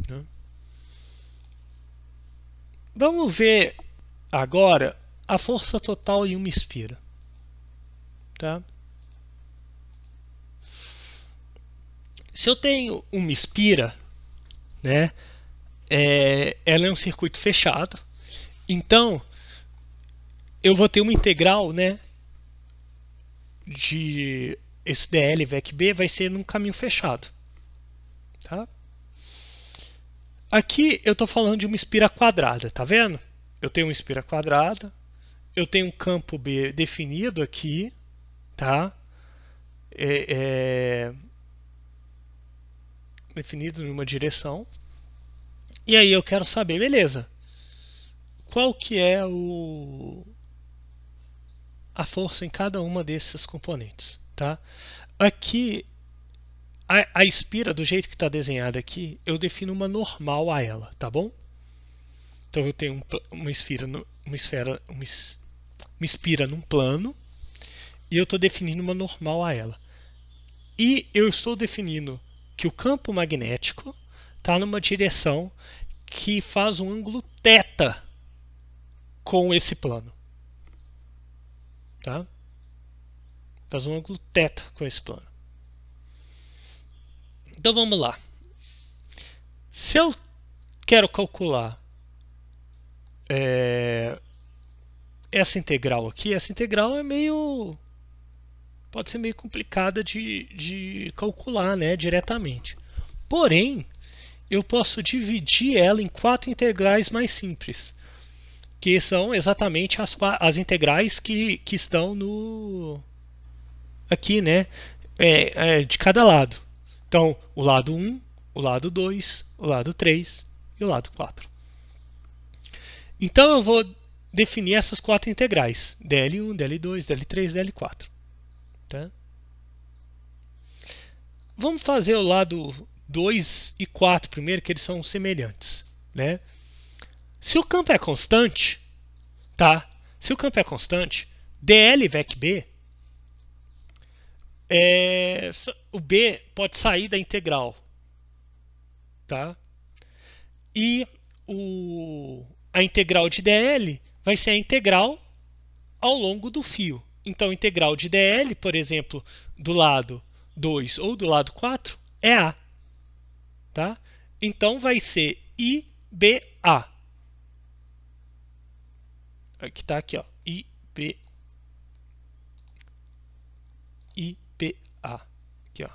né? Vamos ver agora a força total em uma esfera. Tá? Se eu tenho uma esfera, né, ela é um circuito fechado, então eu vou ter uma integral, né, de esse dl vec b vai ser num caminho fechado. Tá? Aqui eu estou falando de uma esfera quadrada, tá vendo? Eu tenho uma esfera quadrada, eu tenho um campo B definido aqui, tá? Definido em uma direção. E aí eu quero saber, beleza, qual que é a força em cada uma desses componentes, tá? Aqui, a esfera, do jeito que está desenhada aqui, eu defino uma normal a ela, tá bom? Então eu tenho uma esfera num plano e eu estou definindo uma normal a ela. E eu estou definindo que o campo magnético está numa direção que faz um ângulo θ com esse plano. Tá? Faz um ângulo θ com esse plano. Então vamos lá. Se eu quero calcular essa integral aqui, essa integral pode ser meio complicada de calcular, né, diretamente. Porém, eu posso dividir ela em 4 integrais mais simples, que são exatamente as integrais que estão aqui, né, de cada lado. Então, o lado 1, o lado 2, o lado 3 e o lado 4. Então eu vou definir essas 4 integrais, dl1, dl2, dl3, dl4. Tá? Vamos fazer o lado 2 e 4 primeiro, que eles são semelhantes. Né? Se o campo é constante, tá? Se o campo é constante, dl vec b, o b pode sair da integral. Tá? E a integral de dl vai ser a integral ao longo do fio. Então, a integral de dl, por exemplo, do lado 2 ou do lado 4, é A. Tá? Então, vai ser IBA. Aqui está aqui, ó, IBA. Aqui, ó.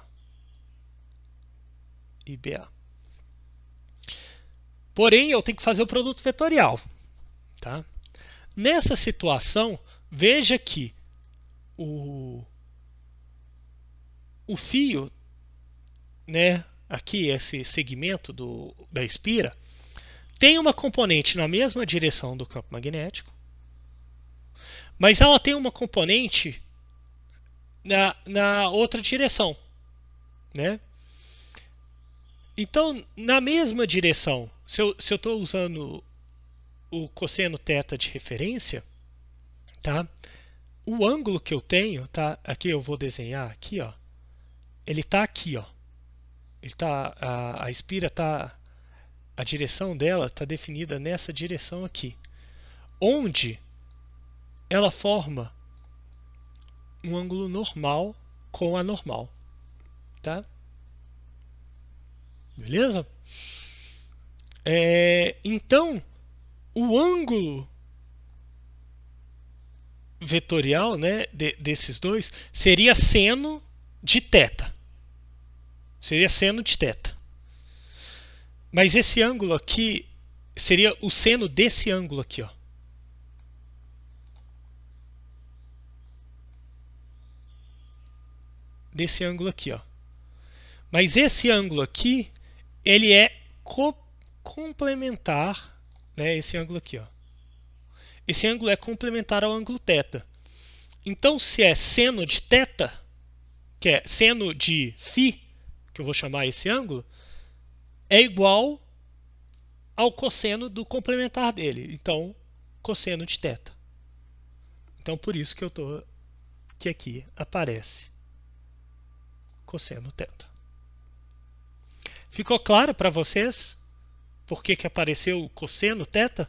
IBA. Porém, eu tenho que fazer o produto vetorial. Tá? Nessa situação, veja que o fio, né, aqui esse segmento da espira, tem uma componente na mesma direção do campo magnético, mas ela tem uma componente na outra direção. Né? Então, na mesma direção, se eu estou usando o cosseno θ de referência, tá? O ângulo que eu tenho, tá? Aqui eu vou desenhar aqui, ó. Ele está aqui, ó. Ele tá, a espira tá, a direção dela está definida nessa direção aqui, onde ela forma um ângulo normal com a normal, tá? Beleza? Então, o ângulo vetorial, né, desses dois seria seno de θ. Seria seno de θ. Mas esse ângulo aqui seria o seno desse ângulo aqui, ó. Desse ângulo aqui, ó. Mas esse ângulo aqui, ele é complementar, né, esse ângulo aqui, ó. Esse ângulo é complementar ao ângulo θ. Então, se é seno de θ, que é seno de φ, que eu vou chamar esse ângulo, é igual ao cosseno do complementar dele. Então, cosseno de θ. Então, por isso que eu estou que aqui aparece cosseno θ. Ficou claro para vocês por que apareceu o cosseno θ?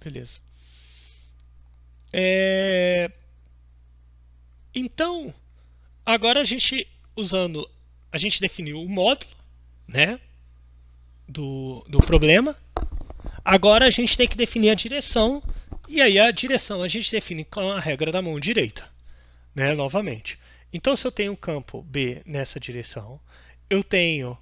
Beleza. Então, agora a gente definiu o módulo, né, do problema. Agora a gente tem que definir a direção, e aí a direção a gente define com a regra da mão direita, né, novamente. Então, se eu tenho um campo B nessa direção, eu tenho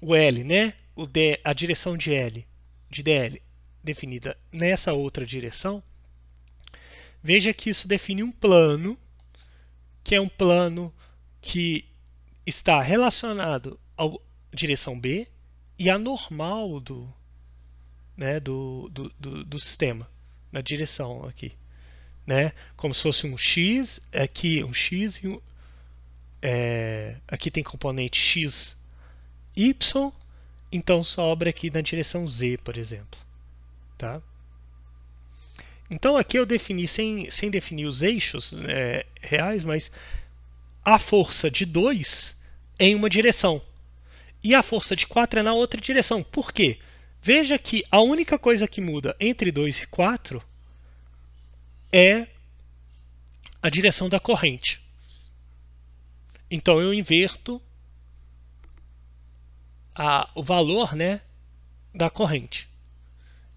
o L, né, a direção de DL definida nessa outra direção. Veja que isso define um plano, que é um plano que está relacionado à direção B e a normal do sistema, na direção aqui. Né? Como se fosse um X, aqui um X e aqui tem componente X, Y, então sobra aqui na direção Z, por exemplo. Tá? Então aqui eu defini, sem definir os eixos reais, mas a força de 2 é em uma direção e a força de 4 é na outra direção. Por quê? Veja que a única coisa que muda entre 2 e 4 é a direção da corrente. Então eu inverto o valor, né, da corrente.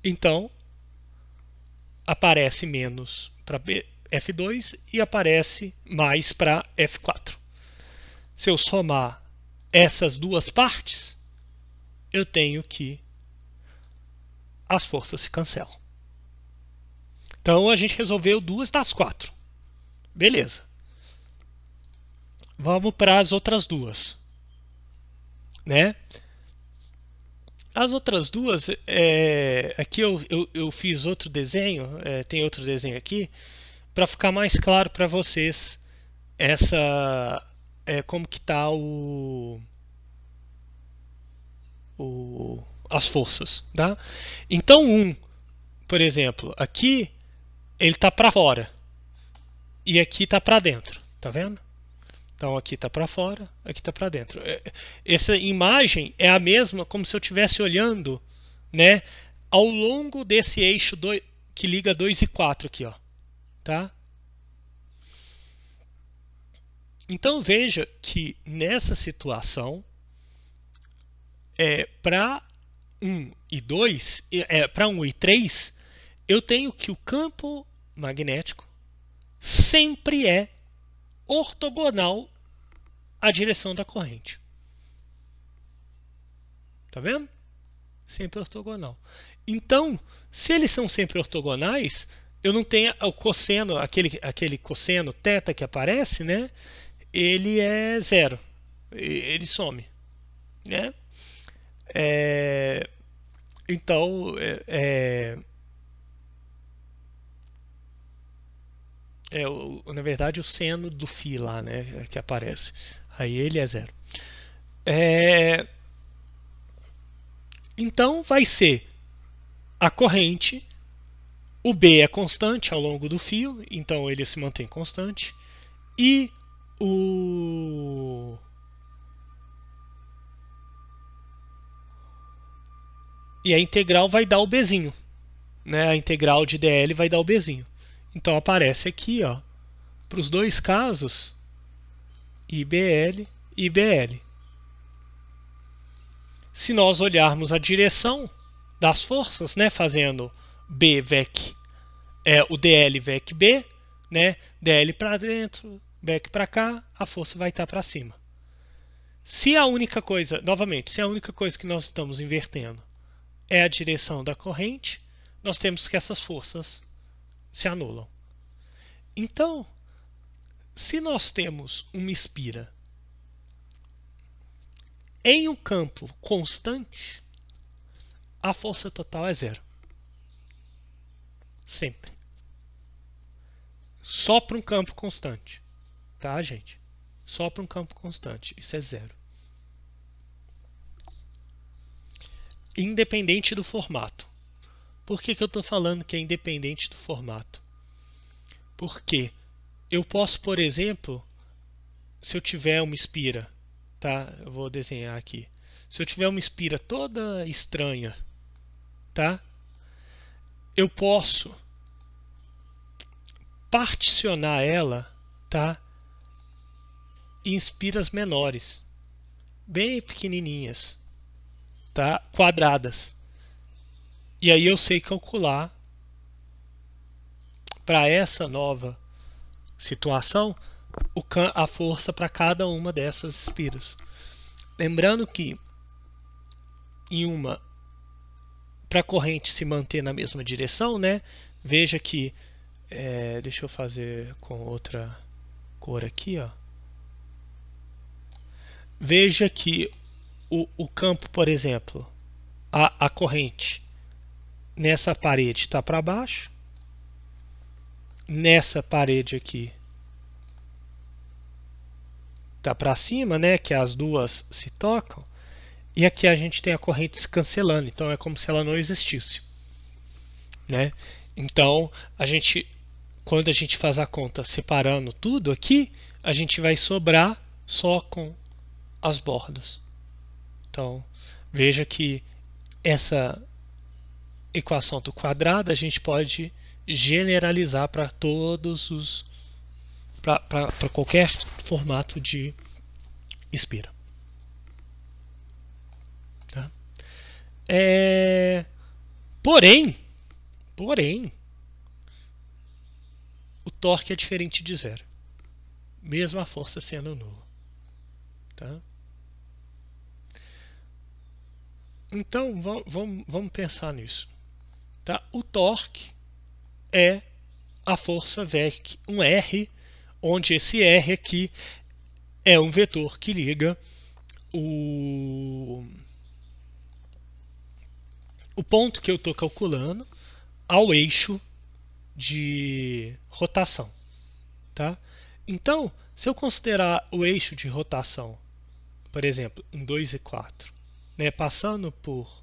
Então aparece menos para F2 e aparece mais para F4. Se eu somar essas duas partes, eu tenho que as forças se cancelam. Então a gente resolveu 2 das 4. Beleza. Vamos para as outras duas. Né? As outras duas, aqui eu fiz outro desenho, tem outro desenho aqui, para ficar mais claro para vocês como que está as forças. Tá? Então, por exemplo, aqui ele está para fora e aqui está para dentro. Tá vendo? Então aqui está para fora, aqui está para dentro. Essa imagem é a mesma como se eu estivesse olhando, né, ao longo desse eixo que liga 2 e 4 aqui, ó, tá? Então veja que nessa situação, para 1 e 2, para 1 e 3, eu tenho que o campo magnético sempre é ortogonal à direção da corrente. Tá vendo? Sempre ortogonal. Então, se eles são sempre ortogonais, eu não tenho o cosseno, aquele cosseno θ que aparece, né? Ele é zero. Ele some. Né? Então, na verdade, o seno do φ lá, né, que aparece. Aí ele é zero. Então, vai ser a corrente, o B é constante ao longo do fio, então ele se mantém constante, e a integral vai dar o Bzinho. Né? A integral de dl vai dar o Bzinho. Então aparece aqui, ó, para os dois casos, IBL e BL. Se nós olharmos a direção das forças, né, fazendo B VEC, o DL VEC B, né, DL para dentro, VEC para cá, a força vai estar para cima. Se a única coisa, novamente, se a única coisa que nós estamos invertendo é a direção da corrente, nós temos que essas forças se anulam. Então, se nós temos uma espira em um campo constante, a força total é zero. Sempre. Só para um campo constante. Tá, gente? Só para um campo constante. Isso é zero. Independente do formato. Por que eu estou falando que é independente do formato? Porque eu posso, por exemplo, se eu tiver uma espira, tá? Eu vou desenhar aqui. Se eu tiver uma espira toda estranha, tá? Eu posso particionar ela, tá? Em espiras menores, bem pequenininhas, tá? Quadradas. E aí eu sei calcular para essa nova situação a força para cada uma dessas espiras. Lembrando que em uma, para a corrente se manter na mesma direção, né? Veja que deixa eu fazer com outra cor aqui, ó. Veja que o campo, por exemplo, a corrente nessa parede está para baixo, nessa parede aqui está para cima, né? Que as duas se tocam. E aqui a gente tem a corrente se cancelando, então é como se ela não existisse, né? Então quando a gente faz a conta separando tudo aqui, a gente vai sobrar só com as bordas. Então veja que essa equação do quadrado a gente pode generalizar para todos os para qualquer formato de espira. Tá? Porém, o torque é diferente de zero, mesmo a força sendo nula. Tá? Então, vamos pensar nisso. Tá? O torque é a força VEC, um R, onde esse R aqui é um vetor que liga o ponto que eu estou calculando ao eixo de rotação. Tá? Então, se eu considerar o eixo de rotação, por exemplo, em 2 e 4, né, passando por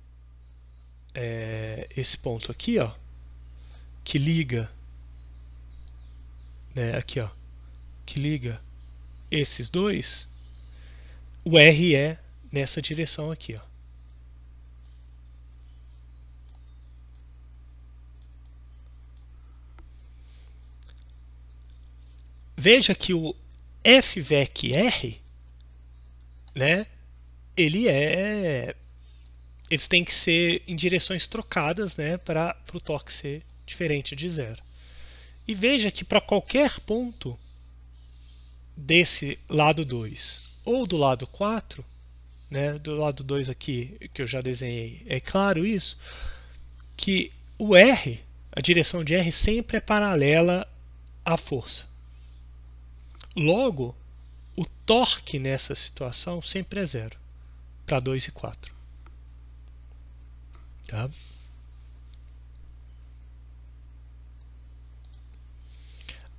esse ponto aqui, ó, que liga, né, aqui, ó, que liga esses dois, o R é nessa direção aqui, ó. Veja que o FVEC-R, né, eles têm que ser em direções trocadas, né, para o torque ser diferente de zero. E veja que para qualquer ponto desse lado 2 ou do lado 4, né, do lado 2 aqui que eu já desenhei, é claro isso, que o R, a direção de R sempre é paralela à força. Logo, o torque nessa situação sempre é zero para 2 e 4. Tá?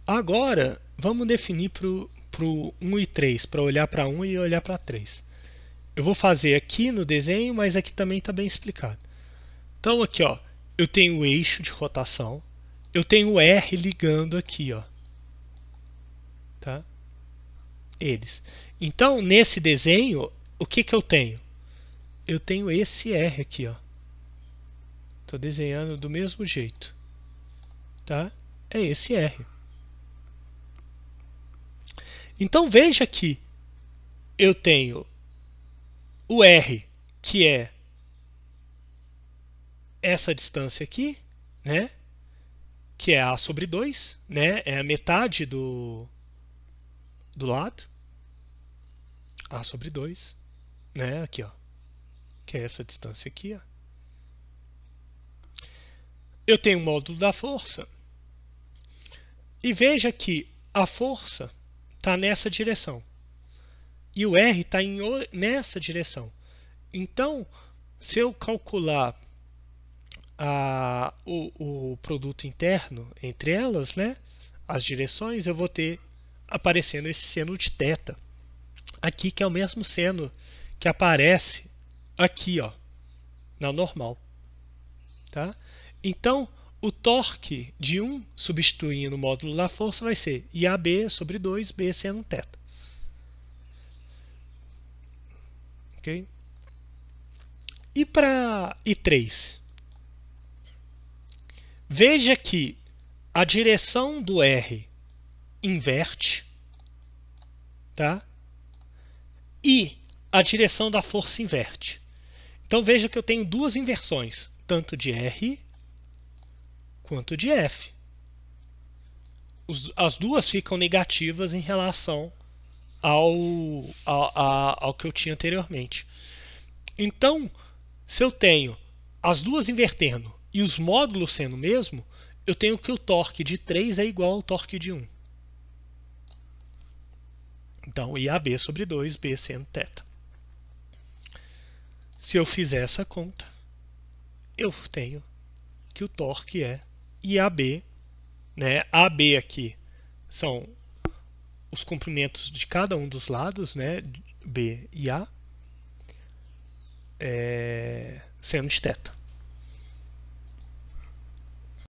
Agora, vamos definir para o 1 e 3, para olhar para 1 e olhar para 3. Eu vou fazer aqui no desenho, mas aqui também está bem explicado. Então, aqui, ó, eu tenho o eixo de rotação, eu tenho o R ligando aqui, ó. Tá? Eles. Então, nesse desenho, o que eu tenho? Eu tenho esse R aqui, ó. Estou desenhando do mesmo jeito. Tá? É esse R. Então, veja que eu tenho o R, que é essa distância aqui, né? Que é A sobre 2, né? É a metade do lado. A sobre 2, né? Aqui, ó. Que é essa distância aqui, ó. Eu tenho o módulo da força. E veja que a força está nessa direção. E o R está nessa direção. Então, se eu calcular o produto interno entre elas, né, as direções, eu vou ter aparecendo esse seno de θ. Aqui, que é o mesmo seno que aparece aqui, ó, na normal. Tá? Então, o torque de 1 substituindo o módulo da força vai ser IAB sobre 2B seno θ. Ok? E para I3? Veja que a direção do R inverte, tá? E a direção da força inverte. Então veja que eu tenho duas inversões, tanto de R quanto de F. As duas ficam negativas em relação ao que eu tinha anteriormente. Então, se eu tenho as duas invertendo e os módulos sendo o mesmo, eu tenho que o torque de 3 é igual ao torque de 1. Então, IAB sobre 2B seno θ. Se eu fizer essa conta, eu tenho que o torque é IAB, né? AB aqui são os comprimentos de cada um dos lados, né? B e A, seno de θ.